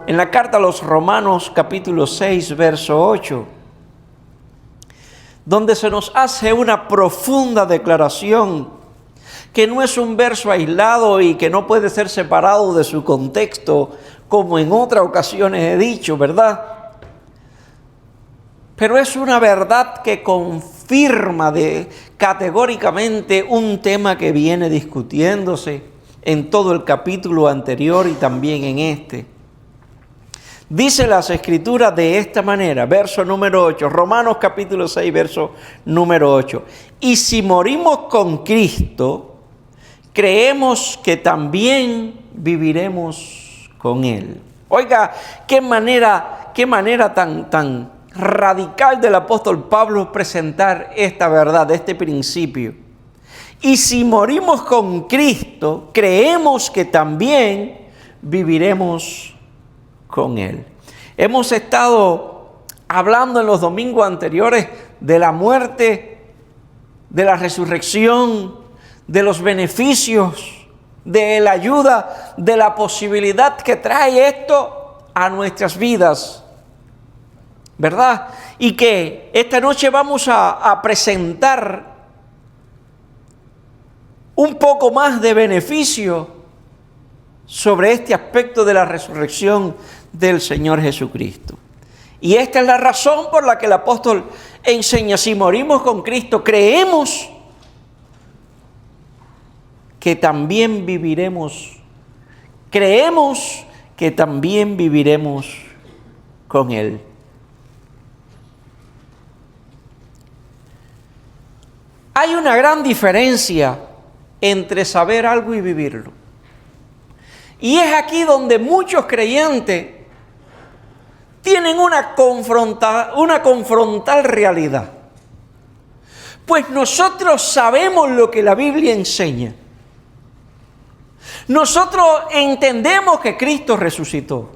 en la carta a los Romanos capítulo 6, verso 8, donde se nos hace una profunda declaración que no es un verso aislado y que no puede ser separado de su contexto, como en otras ocasiones he dicho, ¿verdad? Pero es una verdad que confirma categóricamente un tema que viene discutiéndose en todo el capítulo anterior y también en este. Dice las Escrituras de esta manera, verso número 8, Romanos capítulo 6, verso número 8. Y si morimos con Cristo, creemos que también viviremos con Él. Oiga, qué manera tan radical del apóstol Pablo presentar esta verdad, este principio. Y si morimos con Cristo, creemos que también viviremos con Él. Hemos estado hablando en los domingos anteriores de la muerte, de la resurrección, de los beneficios, de la ayuda, de la posibilidad que trae esto a nuestras vidas, ¿verdad? Y que esta noche vamos a presentar un poco más de beneficio sobre este aspecto de la resurrección del Señor Jesucristo. Y esta es la razón por la que el apóstol enseña: si morimos con Cristo, creemos que también viviremos, creemos que también viviremos con Él. Hay una gran diferencia entre saber algo y vivirlo. Y es aquí donde muchos creyentes tienen una confrontal realidad. Pues nosotros sabemos lo que la Biblia enseña. Nosotros entendemos que Cristo resucitó.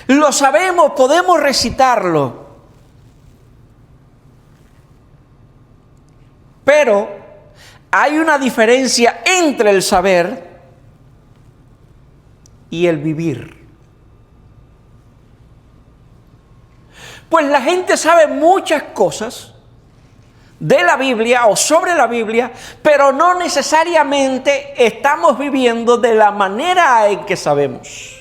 Lo sabemos, podemos recitarlo. Pero hay una diferencia entre el saber y el vivir. Pues la gente sabe muchas cosas de la Biblia o sobre la Biblia, pero no necesariamente estamos viviendo de la manera en que sabemos.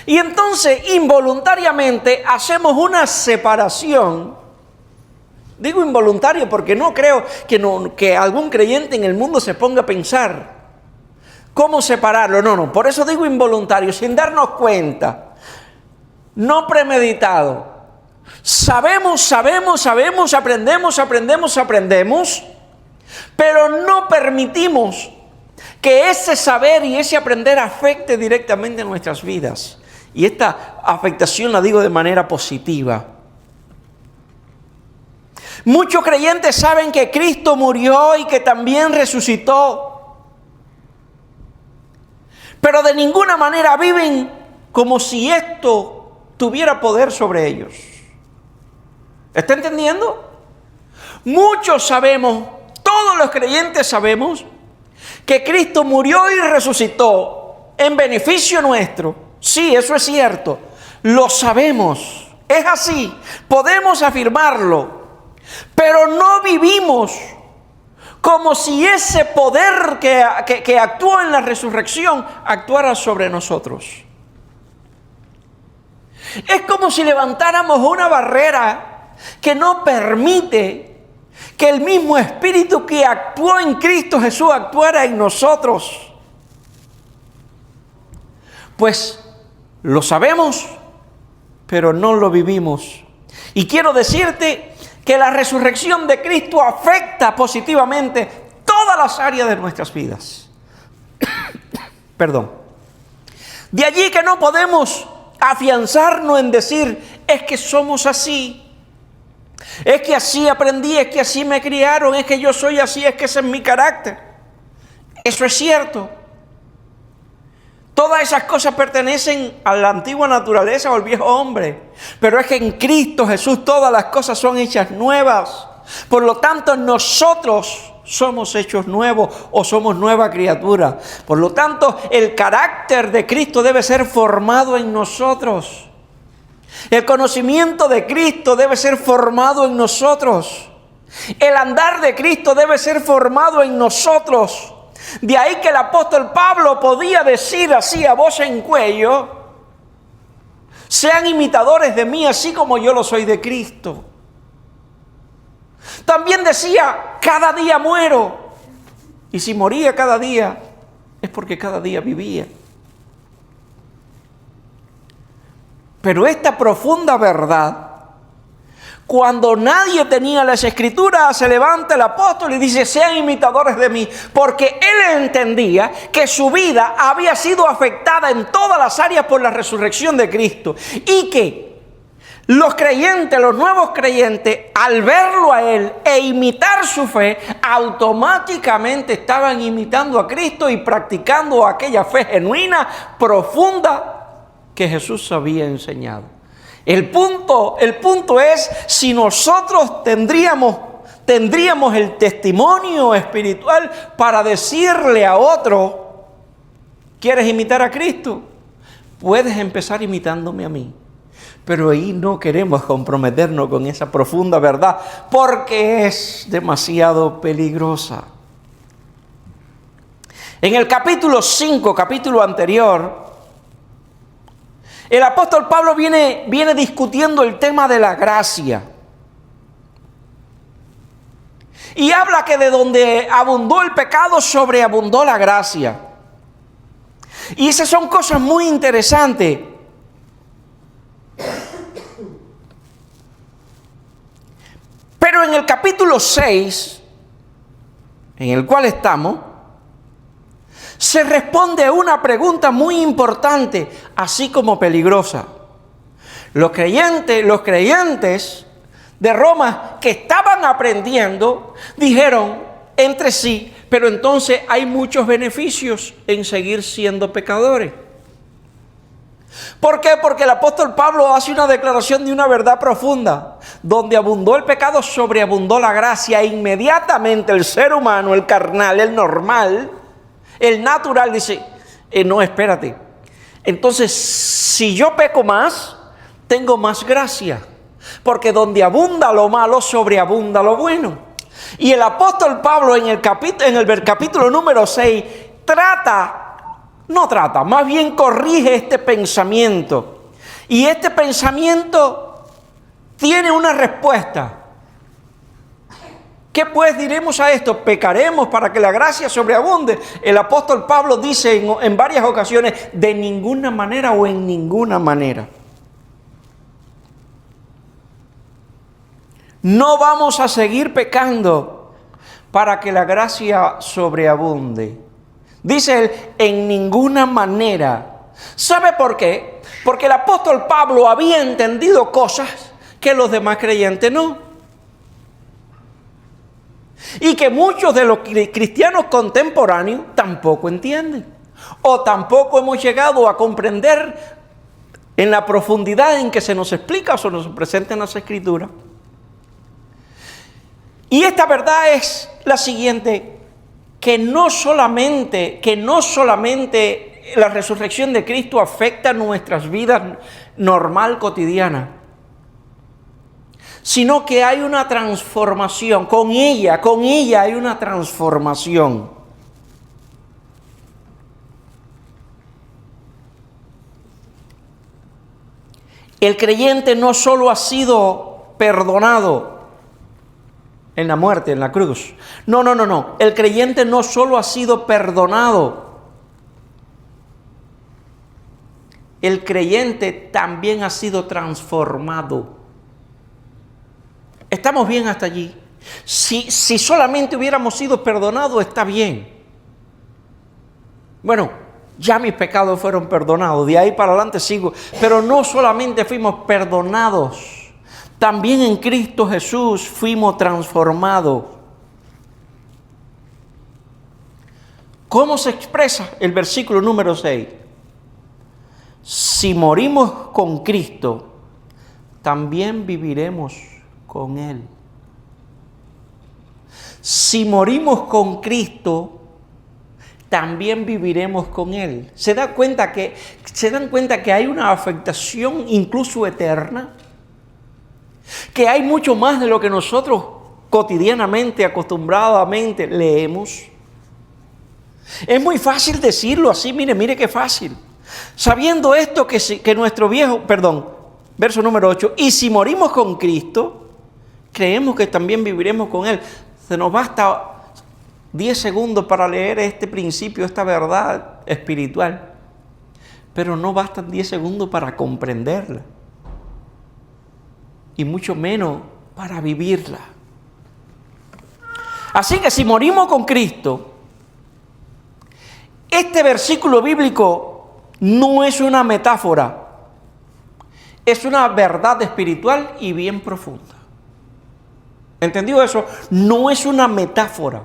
Y entonces involuntariamente hacemos una separación. Digo involuntario porque no creo que algún creyente en el mundo se ponga a pensar cómo separarlo. No, por eso digo involuntario, sin darnos cuenta, no premeditado. Sabemos, aprendemos, pero no permitimos que ese saber y ese aprender afecte directamente nuestras vidas. Y esta afectación la digo de manera positiva. Muchos creyentes saben que Cristo murió y que también resucitó, pero de ninguna manera viven como si esto tuviera poder sobre ellos. ¿Está entendiendo? Muchos sabemos, todos los creyentes sabemos, que Cristo murió y resucitó en beneficio nuestro. Sí, eso es cierto. Lo sabemos. Es así. Podemos afirmarlo. Pero no vivimos como si ese poder que actuó en la resurrección actuara sobre nosotros. Es como si levantáramos una barrera que no permite que el mismo Espíritu que actuó en Cristo Jesús actuara en nosotros. Pues lo sabemos, pero no lo vivimos. Y quiero decirte que la resurrección de Cristo afecta positivamente todas las áreas de nuestras vidas. Perdón. De allí que no podemos afianzarnos en decir, es que somos así. Es que así aprendí, es que así me criaron, es que yo soy así, es que ese es mi carácter. Eso es cierto. Todas esas cosas pertenecen a la antigua naturaleza o al viejo hombre. Pero es que en Cristo Jesús todas las cosas son hechas nuevas. Por lo tanto, nosotros somos hechos nuevos o somos nueva criatura. Por lo tanto, el carácter de Cristo debe ser formado en nosotros. El conocimiento de Cristo debe ser formado en nosotros. El andar de Cristo debe ser formado en nosotros. De ahí que el apóstol Pablo podía decir así a voz en cuello: sean imitadores de mí así como yo lo soy de Cristo. También decía: cada día muero. Y si moría cada día, es porque cada día vivía. Pero esta profunda verdad, cuando nadie tenía las Escrituras, se levanta el apóstol y dice: sean imitadores de mí, porque él entendía que su vida había sido afectada en todas las áreas por la resurrección de Cristo, y que los creyentes, los nuevos creyentes, al verlo a él e imitar su fe, automáticamente estaban imitando a Cristo y practicando aquella fe genuina, profunda, que Jesús había enseñado. El punto es, si nosotros tendríamos el testimonio espiritual para decirle a otro: ¿quieres imitar a Cristo? Puedes empezar imitándome a mí. Pero ahí no queremos comprometernos con esa profunda verdad, porque es demasiado peligrosa. En el capítulo 5, capítulo anterior, el apóstol Pablo viene discutiendo el tema de la gracia. Y habla que de donde abundó el pecado, sobreabundó la gracia. Y esas son cosas muy interesantes. Pero en el capítulo 6, en el cual estamos, se responde a una pregunta muy importante, así como peligrosa. Los creyentes de Roma que estaban aprendiendo, dijeron entre sí: pero entonces hay muchos beneficios en seguir siendo pecadores. ¿Por qué? Porque el apóstol Pablo hace una declaración de una verdad profunda. Donde abundó el pecado, sobreabundó la gracia. E inmediatamente el ser humano, el carnal, el normal, el natural, dice: no, espérate. Entonces, si yo peco más, tengo más gracia. Porque donde abunda lo malo, sobreabunda lo bueno. Y el apóstol Pablo en el capítulo número 6 más bien corrige este pensamiento. Y este pensamiento tiene una respuesta. ¿Qué pues diremos a esto? ¿Pecaremos para que la gracia sobreabunde? El apóstol Pablo dice en varias ocasiones: de ninguna manera o en ninguna manera. No vamos a seguir pecando para que la gracia sobreabunde. Dice él: en ninguna manera. ¿Sabe por qué? Porque el apóstol Pablo había entendido cosas que los demás creyentes no. Y que muchos de los cristianos contemporáneos tampoco entienden. O tampoco hemos llegado a comprender en la profundidad en que se nos explica o se nos presenta en las Escrituras. Y esta verdad es la siguiente: que no solamente la resurrección de Cristo afecta nuestras vidas normal, cotidiana, sino que hay una transformación. Con ella hay una transformación. El creyente no solo ha sido perdonado en la muerte, en la cruz. No. El creyente no solo ha sido perdonado. El creyente también ha sido transformado. ¿Estamos bien hasta allí? Si solamente hubiéramos sido perdonados, está bien. Bueno, ya mis pecados fueron perdonados. De ahí para adelante sigo. Pero no solamente fuimos perdonados. También en Cristo Jesús fuimos transformados. ¿Cómo se expresa el versículo número 6? Si morimos con Cristo, también viviremos con Él. si morimos con Cristo, también viviremos con Él. ¿Se dan cuenta que hay una afectación incluso eterna? Que hay mucho más de lo que nosotros cotidianamente, acostumbradamente leemos. Es muy fácil decirlo así, mire qué fácil. Sabiendo esto que nuestro verso número 8, y si morimos con Cristo, creemos que también viviremos con Él. Se nos basta 10 segundos para leer este principio, esta verdad espiritual. Pero no bastan 10 segundos para comprenderla. Y mucho menos para vivirla. Así que si morimos con Cristo, este versículo bíblico no es una metáfora, es una verdad espiritual y bien profunda. ¿Entendió eso? No es una metáfora,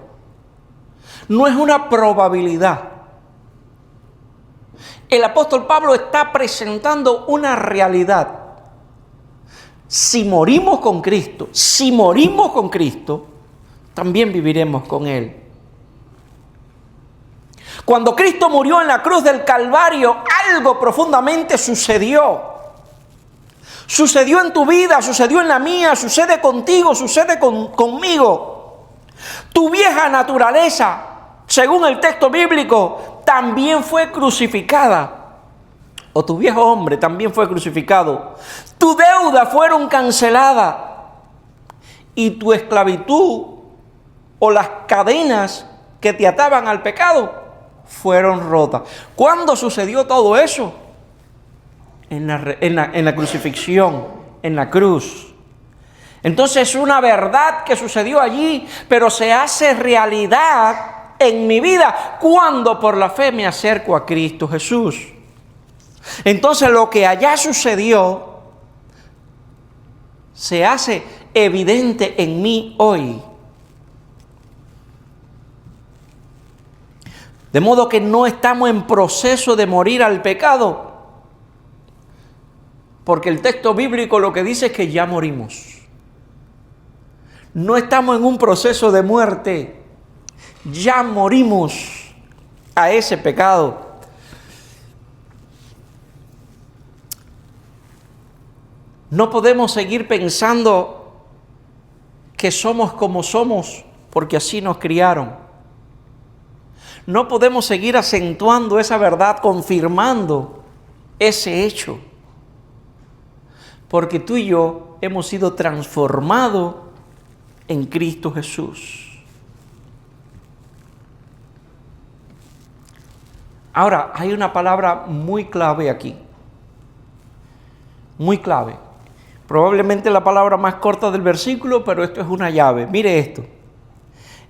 no es una probabilidad. El apóstol Pablo está presentando una realidad. Si morimos con Cristo, también viviremos con Él. Cuando Cristo murió en la cruz del Calvario, algo profundamente sucedió. Sucedió en tu vida, sucedió en la mía, sucede contigo, sucede conmigo. Tu vieja naturaleza, según el texto bíblico, también fue crucificada. O tu viejo hombre también fue crucificado. Tu deuda fueron canceladas. Y tu esclavitud o las cadenas que te ataban al pecado fueron rotas. ¿Cuándo sucedió todo eso? En la crucifixión, en la cruz. Entonces es una verdad que sucedió allí, pero se hace realidad en mi vida cuando por la fe me acerco a Cristo Jesús. Entonces lo que allá sucedió se hace evidente en mí hoy. De modo que no estamos en proceso de morir al pecado, porque el texto bíblico lo que dice es que ya morimos. No estamos en un proceso de muerte, ya morimos a ese pecado. No podemos seguir pensando que somos como somos porque así nos criaron. No podemos seguir acentuando esa verdad, confirmando ese hecho. Porque tú y yo hemos sido transformados en Cristo Jesús. Ahora, hay una palabra muy clave aquí. Muy clave. Probablemente la palabra más corta del versículo, pero esto es una llave. Mire esto.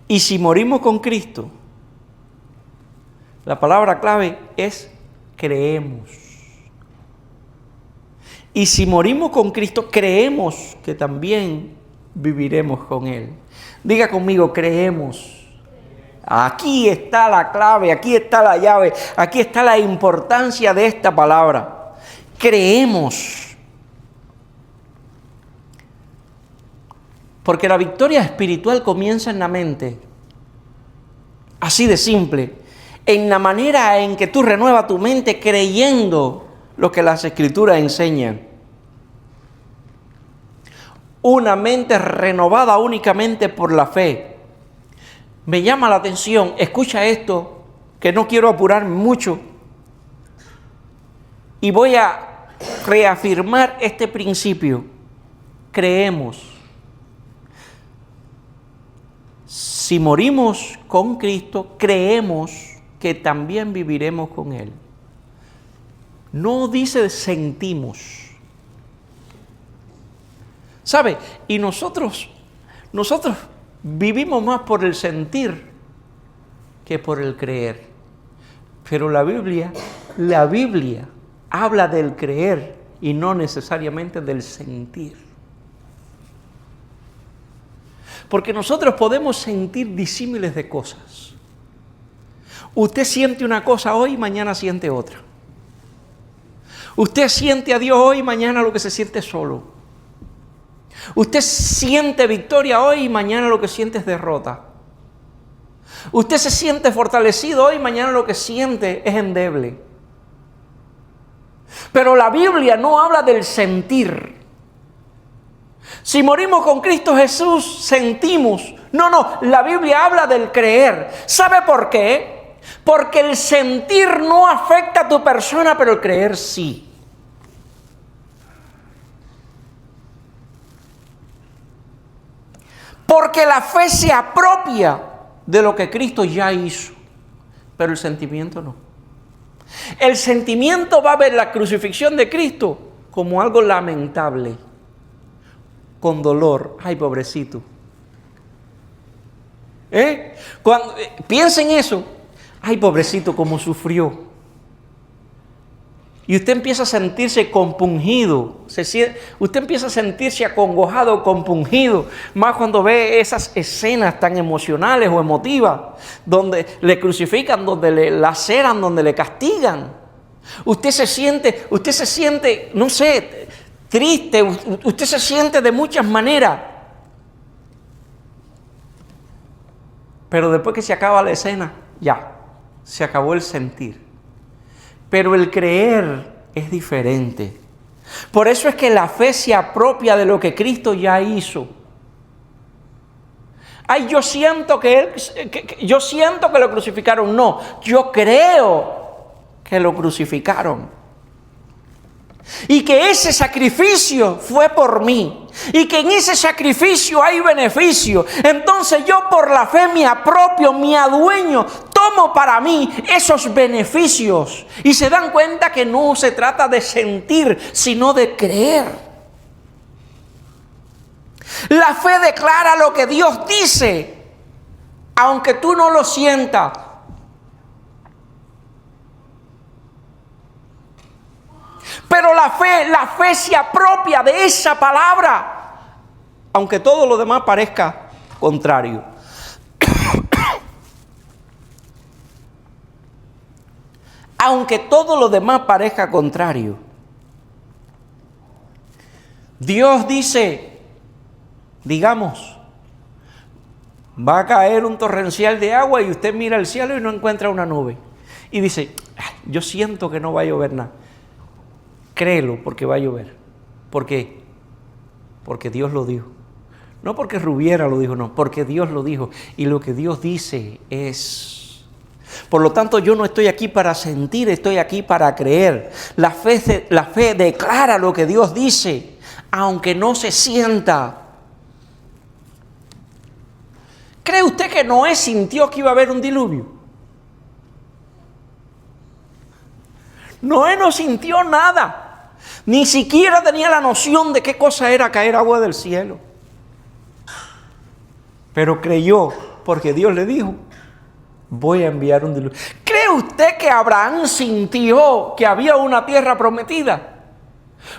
Y si morimos con Cristo, la palabra clave es creemos. Y si morimos con Cristo, creemos que también viviremos con Él. Diga conmigo, creemos. Aquí está la clave, aquí está la llave, aquí está la importancia de esta palabra. Creemos. Porque la victoria espiritual comienza en la mente. Así de simple. En la manera en que tú renuevas tu mente creyendo lo que las Escrituras enseñan. Una mente renovada únicamente por la fe. Me llama la atención, escucha esto, que no quiero apurarme mucho. Y voy a reafirmar este principio. Creemos. Si morimos con Cristo, creemos que también viviremos con Él. No dice sentimos. ¿Sabe? Y nosotros vivimos más por el sentir que por el creer. Pero la Biblia habla del creer y no necesariamente del sentir. Porque nosotros podemos sentir disímiles de cosas. Usted siente una cosa hoy, mañana siente otra. Usted siente a Dios hoy, mañana lo que se siente solo. Usted siente victoria hoy y mañana lo que siente es derrota. Usted se siente fortalecido hoy, mañana lo que siente es endeble. Pero la Biblia no habla del sentir. Si morimos con Cristo Jesús, sentimos. No, la Biblia habla del creer. ¿Sabe por qué? Porque el sentir no afecta a tu persona, pero el creer sí. Porque la fe se apropia de lo que Cristo ya hizo, pero el sentimiento no. El sentimiento va a ver la crucifixión de Cristo como algo lamentable, con dolor. Ay, pobrecito. Cuando piensen eso, ay, pobrecito, cómo sufrió. Y usted empieza a sentirse compungido, usted empieza a sentirse acongojado, compungido, más cuando ve esas escenas tan emocionales o emotivas, donde le crucifican, donde le laceran, donde le castigan. Usted se siente, no sé, triste, usted se siente de muchas maneras. Pero después que se acaba la escena, ya, se acabó el sentir. Pero el creer es diferente. Por eso es que la fe se apropia de lo que Cristo ya hizo. Ay, yo siento que lo crucificaron. No, yo creo que lo crucificaron. Y que ese sacrificio fue por mí. Y que en ese sacrificio hay beneficio. Entonces yo por la fe me apropio, me adueño, tomo para mí esos beneficios. Y se dan cuenta que no se trata de sentir, sino de creer. La fe declara lo que Dios dice, aunque tú no lo sientas. Pero la fe se apropia de esa palabra, aunque todo lo demás parezca contrario. Aunque todo lo demás parezca contrario. Dios dice, digamos, va a caer un torrencial de agua y usted mira el cielo y no encuentra una nube. Y dice, yo siento que no va a llover nada. Créelo, porque va a llover. ¿Por qué? Porque Dios lo dijo. No porque Rubiera lo dijo, no, porque Dios lo dijo. Y lo que Dios dice es... Por lo tanto, yo no estoy aquí para sentir, estoy aquí para creer. La fe declara lo que Dios dice, aunque no se sienta. ¿Cree usted que Noé sintió que iba a haber un diluvio? Noé no sintió nada. Ni siquiera tenía la noción de qué cosa era caer agua del cielo. Pero creyó, porque Dios le dijo, voy a enviar un diluvio. ¿Cree usted que Abraham sintió que había una tierra prometida?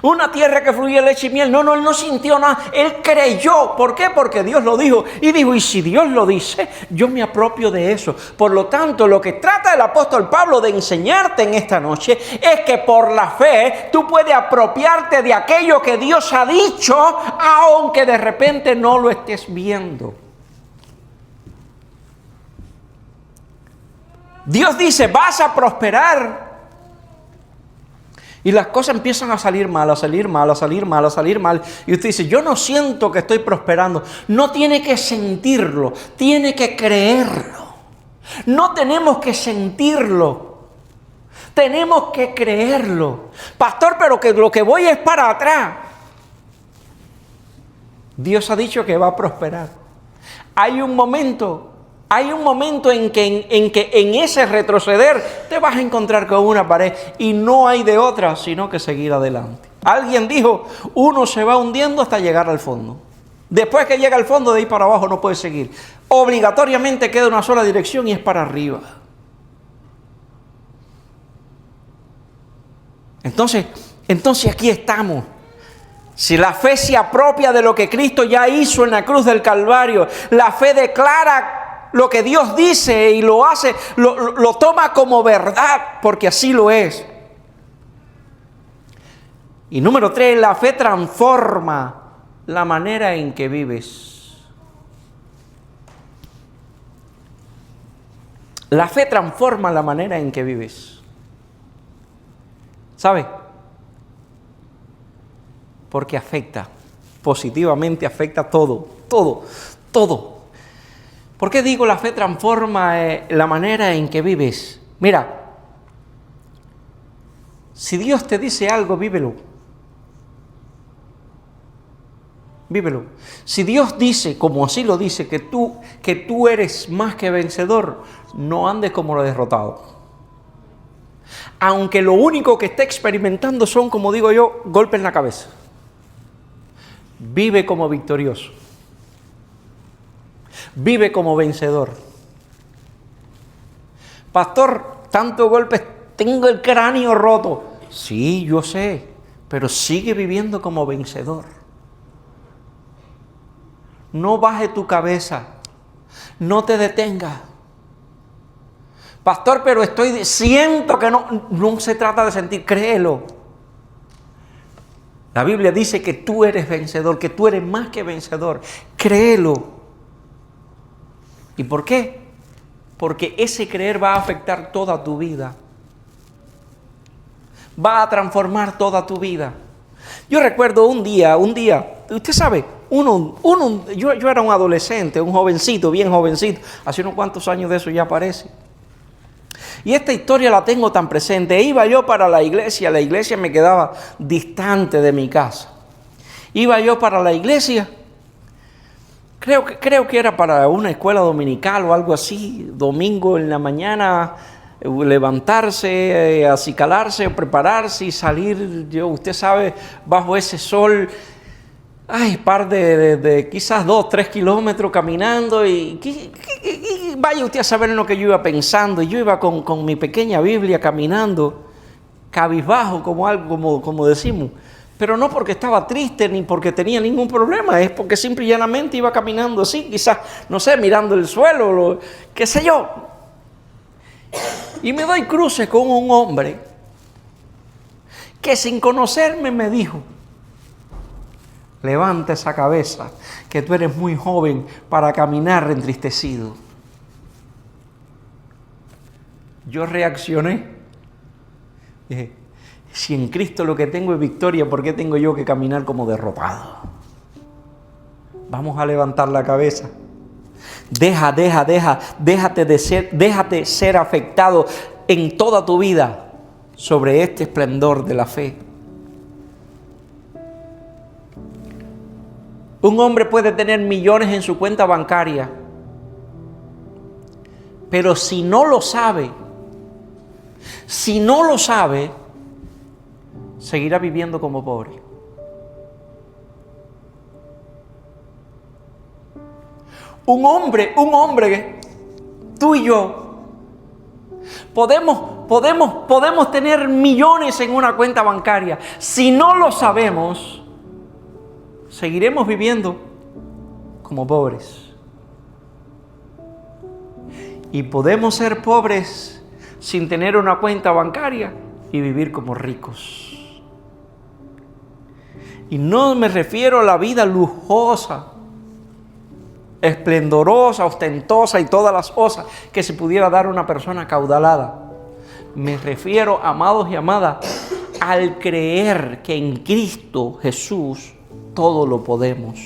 Una tierra que fluía leche y miel. No, él no sintió nada. Él creyó. ¿Por qué? Porque Dios lo dijo. Y dijo, y si Dios lo dice, yo me apropio de eso. Por lo tanto, lo que trata el apóstol Pablo de enseñarte en esta noche es que por la fe tú puedes apropiarte de aquello que Dios ha dicho, aunque de repente no lo estés viendo. Dios dice, vas a prosperar. Y las cosas empiezan a salir mal. Y usted dice, yo no siento que estoy prosperando. No tiene que sentirlo, tiene que creerlo. No tenemos que sentirlo, tenemos que creerlo. Pastor, pero que lo que voy es para atrás. Dios ha dicho que va a prosperar. Hay un momento en que en ese retroceder te vas a encontrar con una pared y no hay de otra sino que seguir adelante. Alguien dijo, uno se va hundiendo hasta llegar al fondo. Después que llega al fondo, de ahí para abajo no puede seguir. Obligatoriamente queda una sola dirección y es para arriba. Entonces aquí estamos. Si la fe se apropia de lo que Cristo ya hizo en la cruz del Calvario, la fe declara lo que Dios dice y lo hace, lo toma como verdad, porque así lo es. Y número 3, la fe transforma la manera en que vives. La fe transforma la manera en que vives. ¿Sabe? Porque afecta, positivamente afecta todo. ¿Por qué digo la fe transforma la manera en que vives? Mira, si Dios te dice algo, vívelo. Vívelo. Si Dios dice, como así lo dice, que tú eres más que vencedor, no andes como lo derrotado. Aunque lo único que esté experimentando son, como digo yo, golpes en la cabeza. Vive como victorioso. Vive como vencedor. Pastor, tantos golpes, tengo el cráneo roto. Sí, yo sé, pero sigue viviendo como vencedor. No baje tu cabeza, no te detengas. Pastor, pero siento que no se trata de sentir, créelo. La Biblia dice que tú eres vencedor, que tú eres más que vencedor. Créelo. ¿Y por qué? Porque ese creer va a afectar toda tu vida. Va a transformar toda tu vida. Yo recuerdo un día, usted sabe, yo era un adolescente, un jovencito, bien jovencito, hace unos cuantos años de eso ya parece. Y esta historia la tengo tan presente. Iba yo para la iglesia me quedaba distante de mi casa. Iba yo para la iglesia, creo que era para una escuela dominical o algo así, domingo en la mañana, levantarse, acicalarse, prepararse y salir, usted sabe, bajo ese sol, par de quizás 2-3 kilómetros caminando y vaya usted a saber en lo que yo iba pensando. Yo iba con mi pequeña Biblia caminando, cabizbajo como decimos, pero no porque estaba triste ni porque tenía ningún problema, es porque simple y llanamente iba caminando así, quizás, no sé, mirando el suelo, qué sé yo. Y me doy cruce con un hombre que sin conocerme me dijo: levanta esa cabeza, que tú eres muy joven para caminar entristecido. Yo reaccioné. Dije, si en Cristo lo que tengo es victoria, ¿por qué tengo yo que caminar como derrotado? Vamos a levantar la cabeza. Déjate ser afectado en toda tu vida sobre este esplendor de la fe. Un hombre puede tener millones en su cuenta bancaria, pero si no lo sabe, seguirá viviendo como pobre. Un hombre, tú y yo, podemos tener millones en una cuenta bancaria. Si no lo sabemos, seguiremos viviendo como pobres. Y podemos ser pobres sin tener una cuenta bancaria y vivir como ricos. Y no me refiero a la vida lujosa, esplendorosa, ostentosa y todas las cosas que se pudiera dar a una persona acaudalada. Me refiero, amados y amadas, al creer que en Cristo Jesús todo lo podemos.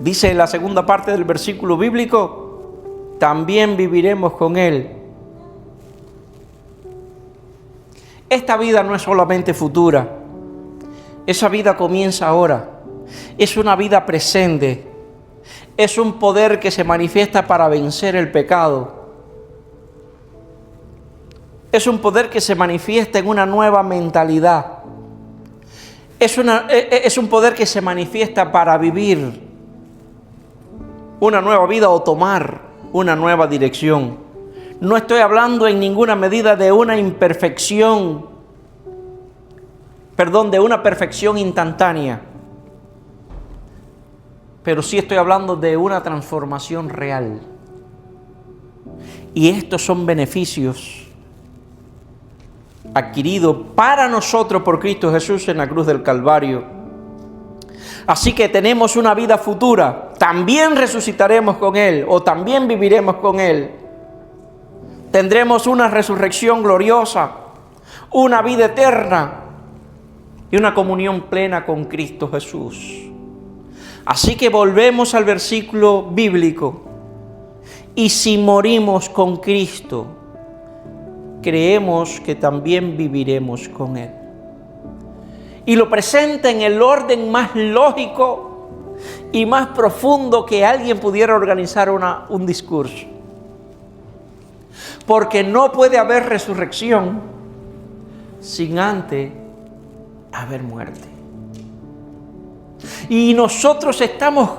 Dice en la segunda parte del versículo bíblico: también viviremos con Él. Esta vida no es solamente futura. Esa vida comienza ahora. Es una vida presente. Es un poder que se manifiesta para vencer el pecado. Es un poder que se manifiesta en una nueva mentalidad. Es un poder que se manifiesta para vivir una nueva vida o tomar una nueva dirección. No estoy hablando en ninguna medida de una de una perfección instantánea. Pero sí estoy hablando de una transformación real. Y estos son beneficios adquiridos para nosotros por Cristo Jesús en la cruz del Calvario. Así que tenemos una vida futura. también resucitaremos con Él o también viviremos con Él. Tendremos una resurrección gloriosa, una vida eterna y una comunión plena con Cristo Jesús. Así que volvemos al versículo bíblico. Y si morimos con Cristo, creemos que también viviremos con Él. Y lo presenta en el orden más lógico y más profundo que alguien pudiera organizar un discurso. Porque no puede haber resurrección sin antes haber muerte. Y nosotros estamos,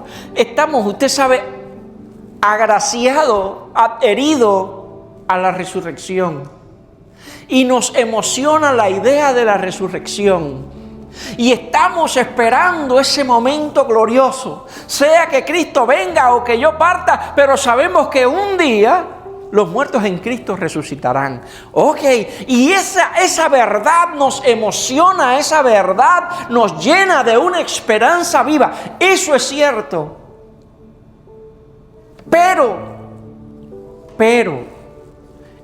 usted sabe, agraciados, adheridos a la resurrección. Y nos emociona la idea de la resurrección. Y estamos esperando ese momento glorioso, sea que Cristo venga o que yo parta, pero sabemos que un día los muertos en Cristo resucitarán. Ok, y esa verdad nos emociona, esa verdad nos llena de una esperanza viva. Eso es cierto. Pero,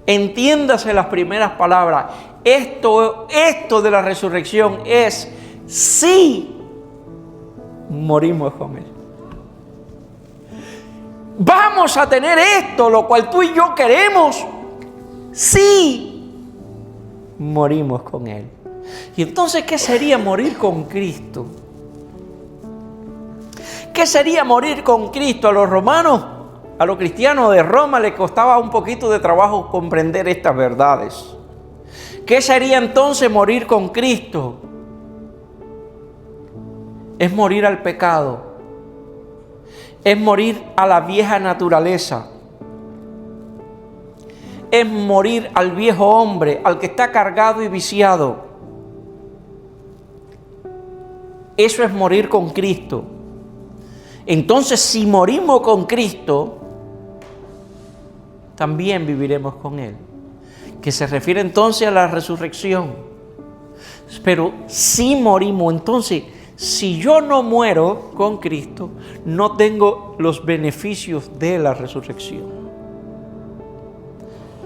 entiéndase las primeras palabras. Esto de la resurrección es si morimos con Él. Vamos a tener esto, lo cual tú y yo queremos, si morimos con Él. Y entonces, ¿qué sería morir con Cristo? ¿Qué sería morir con Cristo? A los romanos, a los cristianos de Roma les costaba un poquito de trabajo comprender estas verdades. ¿Qué sería entonces morir con Cristo? Es morir al pecado. Es morir a la vieja naturaleza. Es morir al viejo hombre, al que está cargado y viciado. Eso es morir con Cristo. Entonces, si morimos con Cristo, también viviremos con Él. Que se refiere entonces a la resurrección. Pero si morimos, entonces, si yo no muero con Cristo, no tengo los beneficios de la resurrección.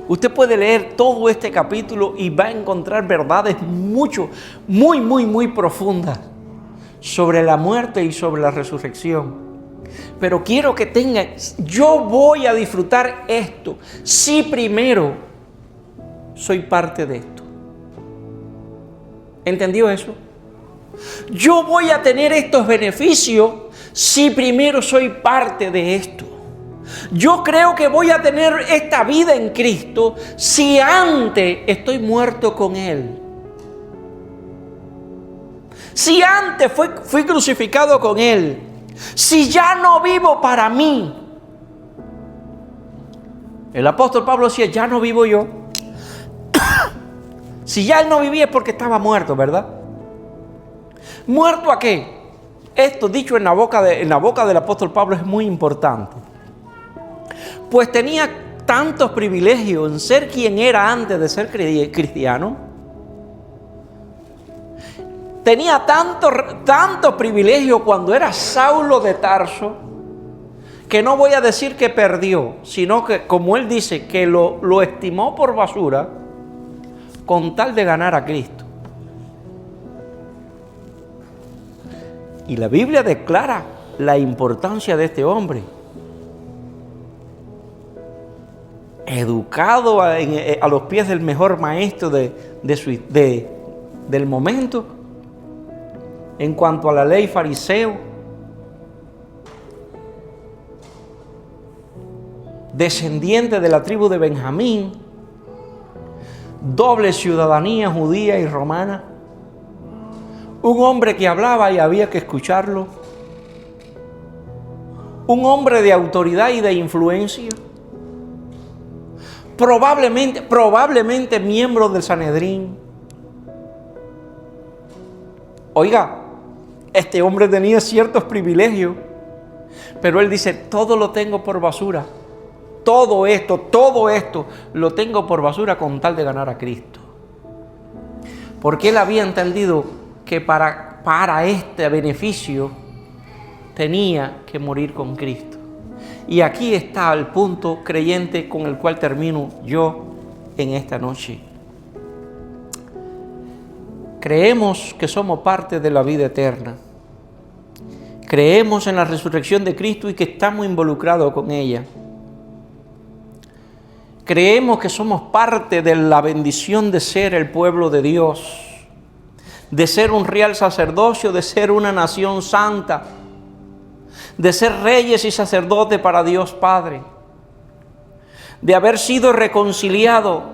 Usted puede leer todo este capítulo y va a encontrar verdades muy profundas sobre la muerte y sobre la resurrección. Pero quiero que tengan, yo voy a disfrutar esto si primero soy parte de esto. ¿Entendió eso? Yo voy a tener estos beneficios si primero soy parte de esto. Yo creo que voy a tener esta vida en Cristo si antes estoy muerto con Él. Si antes fui crucificado con Él. Si ya no vivo para mí. El apóstol Pablo decía, ya no vivo yo. Si ya Él no vivía es porque estaba muerto, ¿verdad? ¿Muerto a qué? Esto dicho en la boca del apóstol Pablo es muy importante. Pues tenía tantos privilegios en ser quien era antes de ser cristiano. Tenía tantos privilegios cuando era Saulo de Tarso, que no voy a decir que perdió, sino que, como él dice, que lo estimó por basura con tal de ganar a Cristo. Y la Biblia declara la importancia de este hombre. Educado a los pies del mejor maestro del momento, en cuanto a la ley fariseo, descendiente de la tribu de Benjamín, doble ciudadanía judía y romana, un hombre que hablaba y había que escucharlo, un hombre de autoridad y de influencia, probablemente miembro del Sanedrín. Oiga, este hombre tenía ciertos privilegios, pero él dice, todo lo tengo por basura. Todo esto lo tengo por basura con tal de ganar a Cristo. Porque él había entendido que para este beneficio tenía que morir con Cristo. Y aquí está el punto creyente con el cual termino yo en esta noche. Creemos que somos parte de la vida eterna. Creemos en la resurrección de Cristo y que estamos involucrados con ella. Creemos que somos parte de la bendición de ser el pueblo de Dios, de ser un real sacerdocio, de ser una nación santa, de ser reyes y sacerdotes para Dios Padre, de haber sido reconciliado,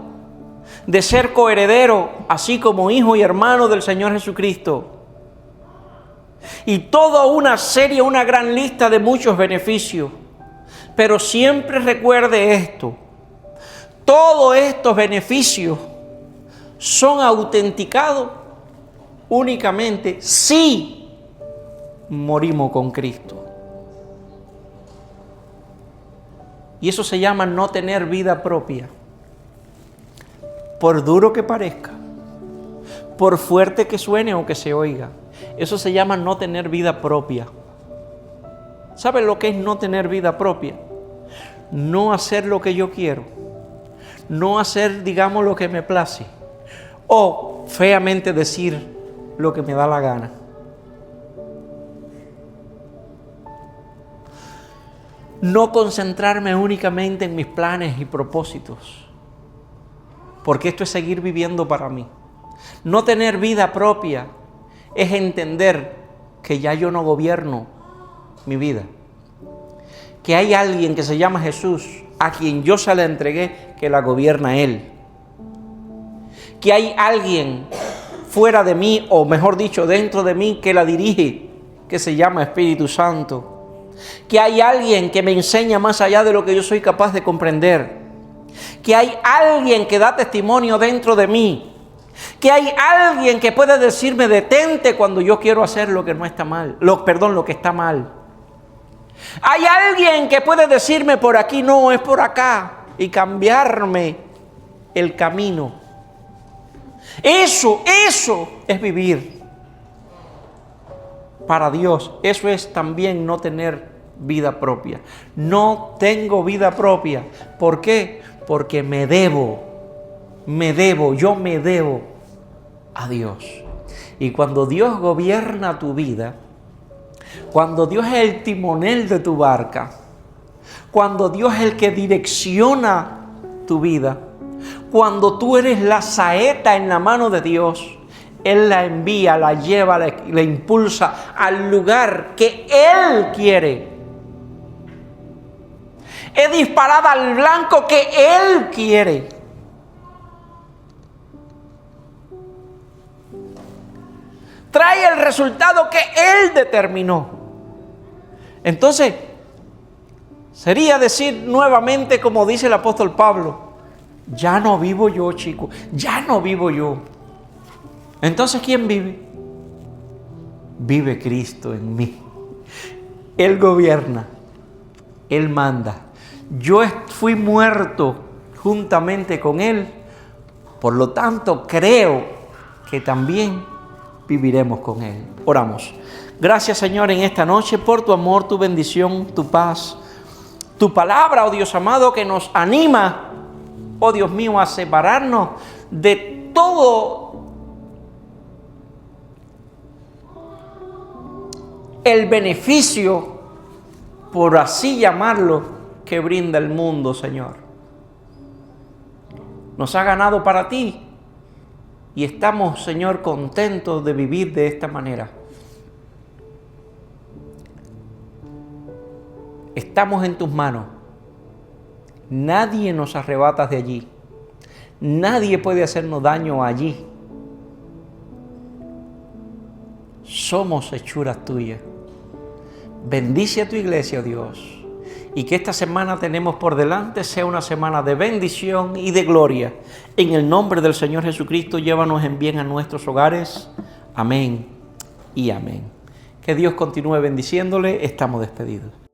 de ser coheredero, así como hijo y hermano del Señor Jesucristo. Y toda una serie, una gran lista de muchos beneficios. Pero siempre recuerde esto: todos estos beneficios son autenticados únicamente si morimos con Cristo. Y eso se llama no tener vida propia. Por duro que parezca, por fuerte que suene o que se oiga, eso se llama no tener vida propia. ¿Saben lo que es no tener vida propia? No hacer lo que yo quiero, no hacer, digamos, lo que me place, o feamente decir lo que me da la gana. No concentrarme únicamente en mis planes y propósitos, porque esto es seguir viviendo para mí. No tener vida propia es entender que ya yo no gobierno mi vida, que hay alguien que se llama Jesús, a quien yo se la entregué, que la gobierna Él, que hay alguien fuera de mí, o mejor dicho, dentro de mí, que la dirige, que se llama Espíritu Santo, que hay alguien que me enseña más allá de lo que yo soy capaz de comprender, que hay alguien que da testimonio dentro de mí, que hay alguien que puede decirme detente cuando yo quiero hacer lo que no está mal, lo que está mal. Hay alguien que puede decirme por aquí no, es por acá, y cambiarme el camino. Eso es vivir para Dios. Eso es también no tener vida propia. No tengo vida propia. ¿Por qué? Porque yo me debo a Dios. Y cuando Dios gobierna tu vida, cuando Dios es el timonel de tu barca, cuando Dios es el que direcciona tu vida, cuando tú eres la saeta en la mano de Dios, Él la envía, la lleva, la impulsa al lugar que Él quiere. Es disparada al blanco que Él quiere. Trae el resultado que Él determinó. Entonces, sería decir nuevamente, como dice el apóstol Pablo: ya no vivo yo, chico, ya no vivo yo. Entonces, ¿quién vive? Vive Cristo en mí. Él gobierna, Él manda. Yo fui muerto juntamente con Él, por lo tanto creo que también viviremos con Él. Oramos. Gracias, Señor, en esta noche por tu amor, tu bendición, tu paz, tu palabra, oh Dios amado, que nos anima, oh Dios mío, a separarnos de todo el beneficio, por así llamarlo, que brinda el mundo, Señor. Nos ha ganado para ti y estamos, Señor, contentos de vivir de esta manera. Estamos en tus manos. Nadie nos arrebata de allí. Nadie puede hacernos daño allí. Somos hechuras tuyas. Bendice a tu iglesia, oh Dios. Y que esta semana tenemos por delante sea una semana de bendición y de gloria. En el nombre del Señor Jesucristo, llévanos en bien a nuestros hogares. Amén y amén. Que Dios continúe bendiciéndole. Estamos despedidos.